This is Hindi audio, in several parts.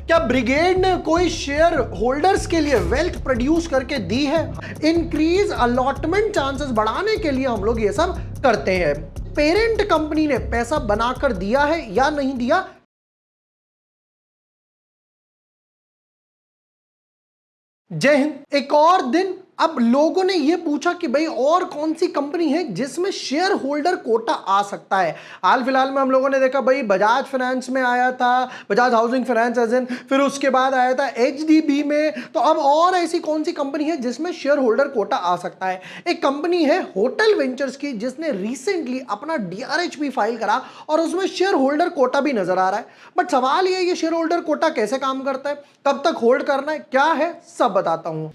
क्या ब्रिगेड ने कोई शेयर होल्डर्स के लिए वेल्थ प्रोड्यूस करके दी है? इंक्रीज अलॉटमेंट चांसेस बढ़ाने के लिए हम लोग ये सब करते हैं। पेरेंट कंपनी ने पैसा बनाकर दिया है या नहीं दिया? जय हिंद। एक और दिन अब लोगों ने यह पूछा कि भाई और कौन सी कंपनी है जिसमें शेयर होल्डर कोटा आ सकता है। हाल फिलहाल में हम लोगों ने देखा भाई बजाज फाइनेंस में आया था, बजाज हाउसिंग फाइनेंस एजेंट, फिर उसके बाद आया था एचडीबी में। तो अब और ऐसी कौन सी कंपनी है जिसमें शेयर होल्डर कोटा आ सकता है? एक कंपनी है होटल वेंचर्स की जिसने रिसेंटली अपना डीआरएच फाइल करा और उसमें शेयर होल्डर कोटा भी नजर आ रहा है। बट सवाल यह शेयर होल्डर कोटा कैसे काम करता है, कब तक होल्ड करना है, क्या है, सब बताता हूं।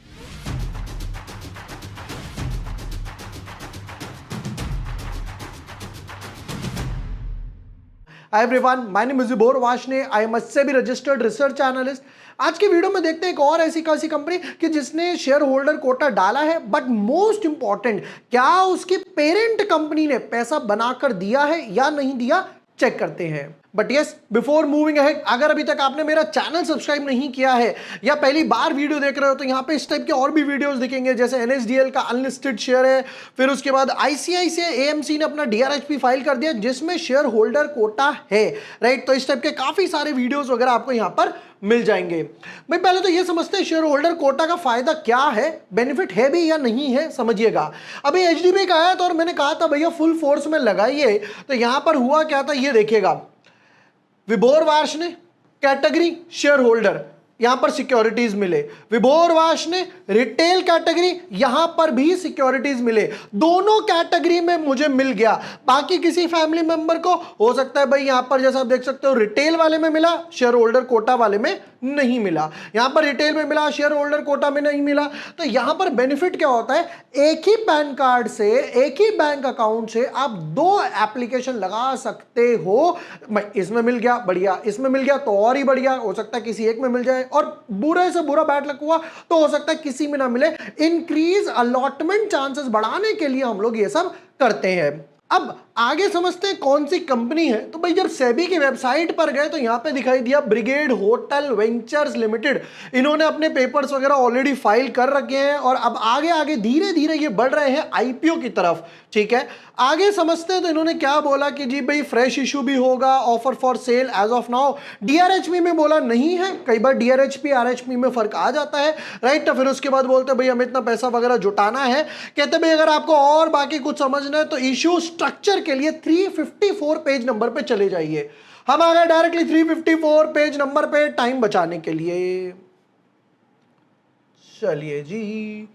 Hi everyone, my name is Vibhor Washne, I am a SEBI registered research analyst. आज की वीडियो में देखते हैं एक और ऐसी कैसी कंपनी कि जिसने शेयर होल्डर कोटा डाला है, बट मोस्ट इंपॉर्टेंट क्या उसकी पेरेंट कंपनी ने पैसा बनाकर दिया है या नहीं दिया, चेक करते हैं। But yes, before moving ahead, अगर अभी तक आपने मेरा चैनल सब्सक्राइब नहीं किया है या पहली बार वीडियो देख रहे हो तो यहाँ पे इस टाइप के और भी वीडियोस दिखेंगे, जैसे एनएसडीएल का अनलिस्टेड शेयर है, फिर उसके बाद आईसीआईसीआई एएमसी ने अपना डीआरएचपी फाइल कर दिया जिसमें शेयर होल्डर कोटा है, राइट। तो इस टाइप के काफी सारे वीडियोस वगैरह आपको यहाँ पर मिल जाएंगे। भाई पहले तो ये समझते हैं शेयर होल्डर कोटा का फायदा क्या है, बेनिफिट है भी या नहीं है, समझिएगा। अभी एचडीबी का आया था और मैंने कहा था भैया फुल फोर्स में लगाइए, तो यहां पर हुआ क्या था ये देखिएगा। विभोर वाश ने कैटेगरी शेयर होल्डर, यहां पर सिक्योरिटीज मिले। विभोर वाश ने रिटेल कैटेगरी, यहां पर भी सिक्योरिटीज मिले। दोनों कैटेगरी में मुझे मिल गया। बाकी किसी फैमिली मेंबर को हो सकता है भाई यहां पर जैसा आप देख सकते हो रिटेल वाले में मिला, शेयर होल्डर कोटा वाले में नहीं मिला। यहां पर रिटेल में मिला, शेयर होल्डर कोटा में नहीं मिला। तो यहां पर बेनिफिट क्या होता है, एक ही पैन कार्ड से, एक ही बैंक अकाउंट से आप दो एप्लीकेशन लगा सकते हो। इसमें मिल गया बढ़िया, इसमें मिल गया तो और ही बढ़िया, हो सकता है किसी एक में मिल जाए, और बुरे से बुरा बैड लक हुआ तो हो सकता है किसी में ना मिले। इंक्रीज अलॉटमेंट चांसेस बढ़ाने के लिए हम लोग ये सब करते हैं। अब आगे समझते हैं कौन सी कंपनी है। तो भाई जब सेबी की वेबसाइट पर गए तो यहां पे दिखाई दिया ब्रिगेड होटल वेंचर्स लिमिटेड। इन्होंने अपने पेपर्स वगैरह ऑलरेडी फाइल कर रखे हैं और अब आगे आगे धीरे धीरे ये बढ़ रहे हैं आईपीओ की तरफ, ठीक है। आगे समझते हैं तो इन्होंने क्या बोला कि जी भाई फ्रेश इशू भी होगा, offer for sale as of now. DRHP में बोला नहीं है, कई बार डीआरएचपी आरएचपी में फर्क आ जाता है, राइट। तो फिर उसके बाद बोलते भाई हमें इतना पैसा वगैरह जुटाना है। कहते भाई अगर आपको और बाकी कुछ समझना है तो इशू स्ट्रक्चर के लिए 354 पेज नंबर पे चले जाइए। हम आ गए डायरेक्टली 354 पेज नंबर पे टाइम बचाने के लिए। चलिए जी,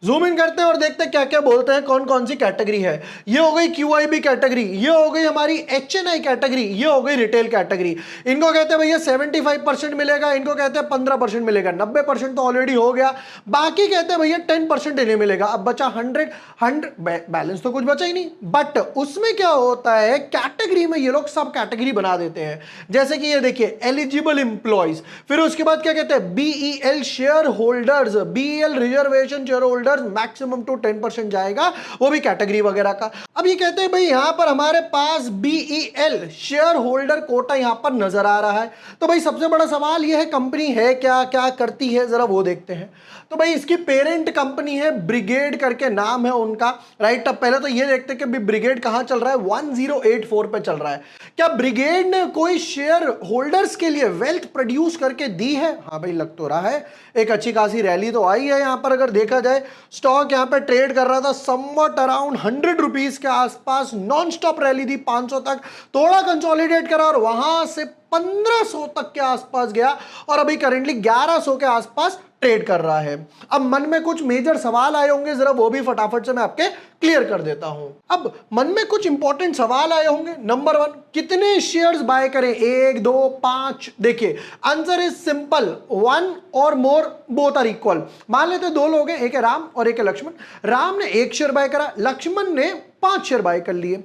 जूम इन करते हैं और देखते हैं क्या क्या बोलते हैं, कौन कौन सी कैटेगरी है। ये हो गई क्यूआईबी कैटेगरी, ये हो गई हमारी एचएनआई कैटेगरी, ये हो गई रिटेल कैटेगरी। इनको कहते हैं भैया 75% मिलेगा, इनको कहते हैं 15% मिलेगा, 90% तो ऑलरेडी हो गया। बाकी कहते हैं भैया 10% इन्हें मिलेगा। अब बचा 100 बैलेंस तो कुछ बचा ही नहीं। बट उसमें क्या होता है, कैटेगरी में ये लोग सब कैटेगरी बना देते हैं। जैसे कि ये देखिए एलिजिबल इंप्लॉइज, फिर उसके बाद क्या कहते हैं BEL share holders, BEL reservation share holder maximum to 10% जाएगा, वो भी कैटेगरी वगैरह का। अब ये कहते हैं भाई यहां पर हमारे पास बीईएल शेयर होल्डर कोटा यहां पर नजर आ रहा है। तो भाई सबसे बड़ा सवाल ये है कंपनी है क्या, क्या करती है, जरा वो देखते हैं। तो भाई इसकी पेरेंट कंपनी है ब्रिगेड करके नाम है उनका, राइट। अब पहले तो ये देखते हैं कि ब्रिगेड कहां चल रहा है, 1084 पे चल रहा है। क्या ब्रिगेड ने कोई शेयर होल्डर्स के लिए वेल्थ प्रोड्यूस करके दी है? हाँ भाई लग तो रहा है, एक अच्छी खासी रैली तो आई है। यहां पर अगर देखा जाए स्टॉक यहां पे ट्रेड कर रहा था समवट अराउंड 100 रुपीज के आसपास, नॉन स्टॉप रैली थी 500 तक, थोड़ा कंसोलिडेट करा और वहां से 1500 तक के आसपास गया और अभी करेंटली 1100 के आसपास ट्रेड कर रहा है। अब मन में कुछ मेजर सवाल आए होंगे, जरा वो भी फटाफट से मैं आपके क्लियर कर देता हूं। अब मन में कुछ इंपॉर्टेंट सवाल आए होंगे। नंबर 1, कितने शेयर्स बाय करें, 1 2 5? देखिए आंसर इज सिंपल, 1 और मोर बोथ आर इक्वल। मान लेते 2 लोग हैं, एक है राम और एक है लक्ष्मण। राम ने 1 शेयर बाय करा, लक्ष्मण ने 5 शेयर बाय कर लिए।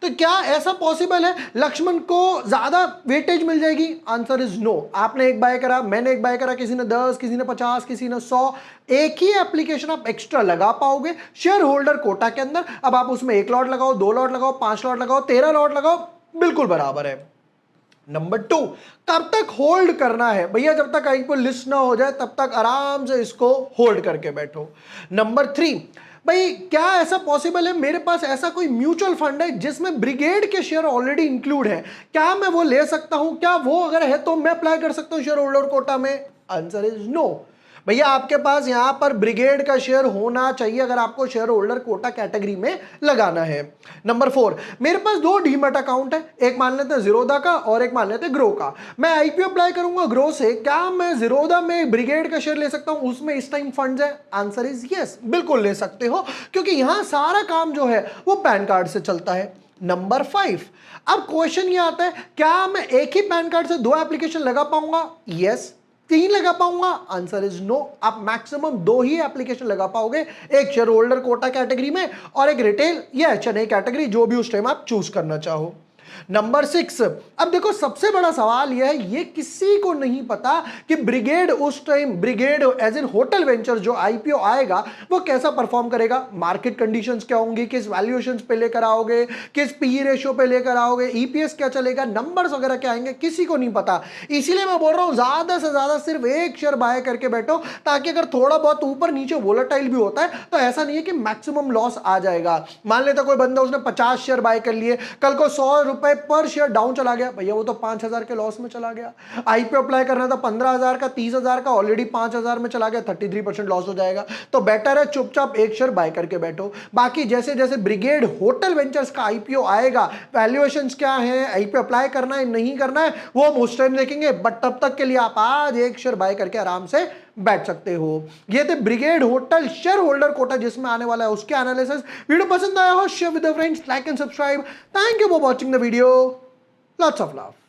तो क्या ऐसा पॉसिबल है लक्ष्मण को ज्यादा वेटेज मिल जाएगी? Answer is no. आपने 1 बाय करा, मैंने 1 बाय करा, किसी ने 10, किसी ने 50, किसी ने 100, एक ही एप्लीकेशन आप एक्स्ट्रा लगा पाओगे शेयर होल्डर कोटा के अंदर। अब आप उसमें 1 लॉट लगाओ, 2 लॉट लगाओ, 5 लॉट लगाओ, 13 लॉट लगाओ, बिल्कुल बराबर है। नंबर 2, कब तक होल्ड करना है भैया? जब तक आईपीओ लिस्ट ना हो जाए तब तक आराम से इसको होल्ड करके बैठो। नंबर 3, भाई क्या ऐसा पॉसिबल है मेरे पास ऐसा कोई म्यूचुअल फंड है जिसमें ब्रिगेड के शेयर ऑलरेडी इंक्लूड है, क्या मैं वो ले सकता हूं? क्या वो अगर है तो मैं अप्लाई कर सकता हूं शेयर होल्डर कोटा में? Answer is no. भैया आपके पास यहां पर ब्रिगेड का शेयर होना चाहिए अगर आपको शेयर होल्डर कोटा कैटेगरी में लगाना है। नंबर 4, मेरे पास 2 डीमैट अकाउंट है, एक मान लेते हैं जीरोधा का और एक मान लेते हैं ग्रो का। मैं आईपीओ अप्लाई करूंगा ग्रो से, क्या मैं जीरोधा में ब्रिगेड का शेयर ले सकता हूं? उसमें इस टाइम फंड्स है? आंसर इज यस, बिल्कुल ले सकते हो, क्योंकि यहां सारा काम जो है वो पैन कार्ड से चलता है। नंबर 5, अब क्वेश्चन ये आता है क्या मैं एक ही पैन कार्ड से 2 एप्लीकेशन लगा पाऊंगा? यस। 3 लगा पाऊंगा? Answer is no. आप मैक्सिमम 2 ही एप्लीकेशन लगा पाओगे, एक शेयर होल्डर कोटा कैटेगरी में और एक रिटेल या एचएनआई कैटेगरी, जो भी उस टाइम आप चूज करना चाहो। नंबर 6, अब देखो सबसे बड़ा सवाल यह है, ये किसी को नहीं पता कि ब्रिगेड उस time, Brigade as in hotel venture जो आईपीओ आएगा वो कैसा परफॉर्म करेगा, मार्केट कंडीशंस क्या होंगी, किस वैल्यूएशंस पे लेकर आओगे, किस पी रेशियो पे लेकर आओगे, ईपीएस क्या चलेगा, नंबर्स वगैरह क्या आएंगे, किसी को नहीं पता। इसीलिए मैं बोल रहा हूं ज्यादा से ज्यादा सिर्फ एक शेयर बाय करके बैठो, ताकि अगर थोड़ा बहुत ऊपर नीचे वोलेटाइल भी होता है तो ऐसा नहीं है कि मैक्सिमम लॉस आ जाएगा। मान लेता कोई बंदा उसने 50 शेयर बाय कर लिए, कल को 100 रुपए पर शेयर डाउन चला गया, भैया वो तो 5,000 के लॉस में चला गया। आईपीओ अप्लाई करना था 15,000 का, 30,000 का, ऑलरेडी 5,000 में चला गया, 33% लॉस हो जाएगा। तो बेटर है चुपचाप एक शेयर बाय करके बैठो। बाकी जैसे जैसे ब्रिगेड होटल वेंचर्स का आईपीओ आएगा, वैल्यूएशंस क्या है, आईपीओ अप्लाई करना है नहीं करना है, वो हम उस टाइम देखेंगे, बट तब तक के लिए आप आज एक शेयर बाय करके आराम से बैठ सकते हो। ये थे Brigade hotel share holder quota जिसमें आने वाला है उसके एनालिसिस। वीडियो पसंद आया हो share with friends, like and subscribe. Thank you for watching the video. Lots of love.